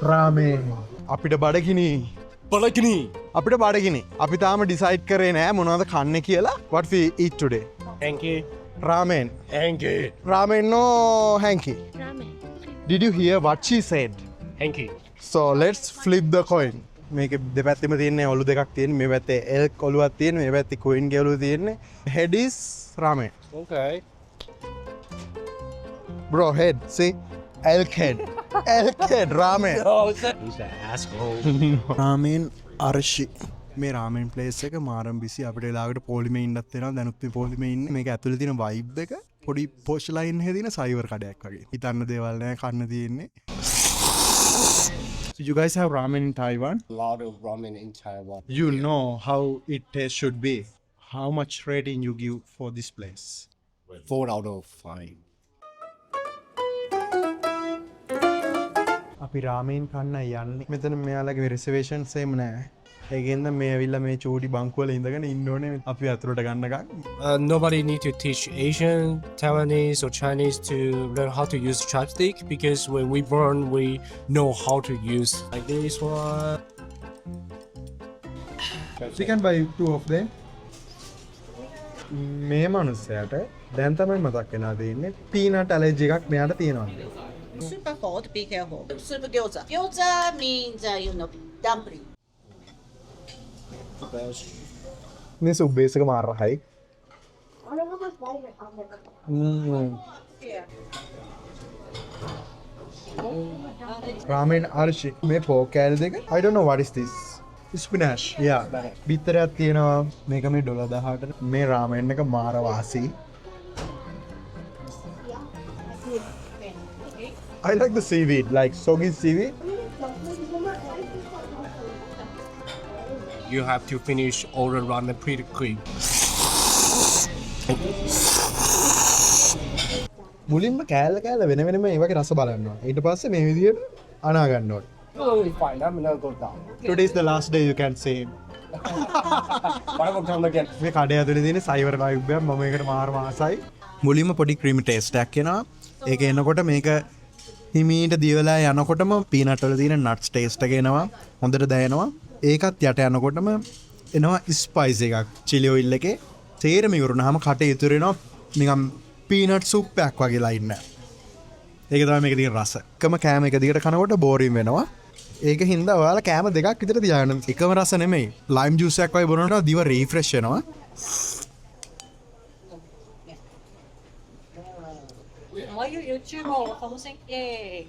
රාමෙන් අපිට බඩගිනි අපිට බඩගිනි අපි තාම ඩිසයිඩ් කරේ නෑ මොනවද කන්න කියලා. What we eat today? Hanky. Ramen. Hanky. Ramen no hanky. Ramen. Did you hear what she said? Hanky. So let's flip the coin. මේක දෙපැත්තෙම තියෙන්නේ ඔලු දෙකක් තියෙන්නේ. මේ පැත්තේ elk ඔලුවක් තියෙන්නේ. මේ පැත්තේ coin ගේ ඔලුව තියෙන්නේ. Head is ramen. Okay. Bro, head. See? Elk head. Elk head ramen. Oh, he's an asshole. රාමෙන් අර්ශි මේ රාමෙන් ප්ලේස් එක මාරම් බිසි අපිට ලාකට පොලිමේ ඉන්නත් වෙනවා දැනුත් මේ පොලිමේ ඉන්නේ මේක ඇතුලේ තියෙන වයිබ් එක පොඩි පොෂ් ලයින් එකේ තියෙන සයිවර් කඩයක් වගේ හිතන්න දේවල් නැහැ කන්න තියෙන්නේ. So you guys have ramen in Taiwan? A lot of ramen in Taiwan. You know how it taste should be. How much rating you give for this place? 4 out of 5. අපි රාමෙන් කන්න යන්නේ. මෙතන මෙයාලගේ රිසර්වේෂන්ස් එහෙම නැහැ. ඒකෙන්ද මේ ඇවිල්ලා මේ චූටි බංකුවල ඉඳගෙන ඉන්න ඕනේ අපි අතුරට ගන්නකම්. Nobody need to teach Asian, Taiwanese or Chinese to learn how to use chopstick because when we born we know how to use like this one. You can buy 2 of them. මේ මනුස්සයාට දැන් තමයි මතක් වෙනවා දෙන්නේ peanut allergy එකක් මෙයාට තියෙනවා. Super hot, be careful. Soup gyoza. Gyoza means, dumpling. මේ සුබ්බේස් එක මාර රහයි. රාමෙන් අර්ශි මේ පෝක් කෑලි දෙක. I don't know what is this. Spinach. Yeah. බිත්තරයක් තියෙනවා. මේක මේ $18ට. මේ රාමෙන් එක මාර වාසි. I like the seaweed, like soggy seaweed. You have to finish all the ramen pretty quick. මුලින්ම කෑල්ල කෑල්ල වෙන වෙනම ඒ වගේ රස බලන්න ඕනේ. ඊට පස්සේ මේ විදිහට අනා ගන්න ඕනේ. Oh, it's fine. I'm gonna go down. Today is the last day you can say. But I will come again. මේ කඩේ ඇතුලේ තියෙන සයිවර් වයිබ් එක මම මේකට මාර මාසයි. මුලින්ම පොඩි ක්‍රීමි ටේස්ට් එකක් එනවා. ඒක එනකොට මේක හිමීට දියවලා යනකොටම පීනට් වල තියෙන නට්ස් ටේස්ට් එක එනවා. හොඳට දැනෙනවා. ඒකත් යට යනකොටම එනවා ස්පයිස් එකක් චිලි ඔයිල් එකේ. තේරෙම ඉවරුනහම කටේ ඉතුරු වෙනවා නිකන් පීනට් සූප් එකක් වගේ ලයින් එක. ඒක තමයි මේකේ තියෙන රස. එකම කෑම එක දිගට කනකොට බෝරින් වෙනවා. ඒක හින්දා ඔයාලා කෑම දෙකක් විතර තියාගන්න. එකම රස නෙමෙයි. ලයිම් ජූස් එකක් වගේ බොනකොට දිව රීෆ්‍රෙෂ් වෙනවා. Why you YouTube or something?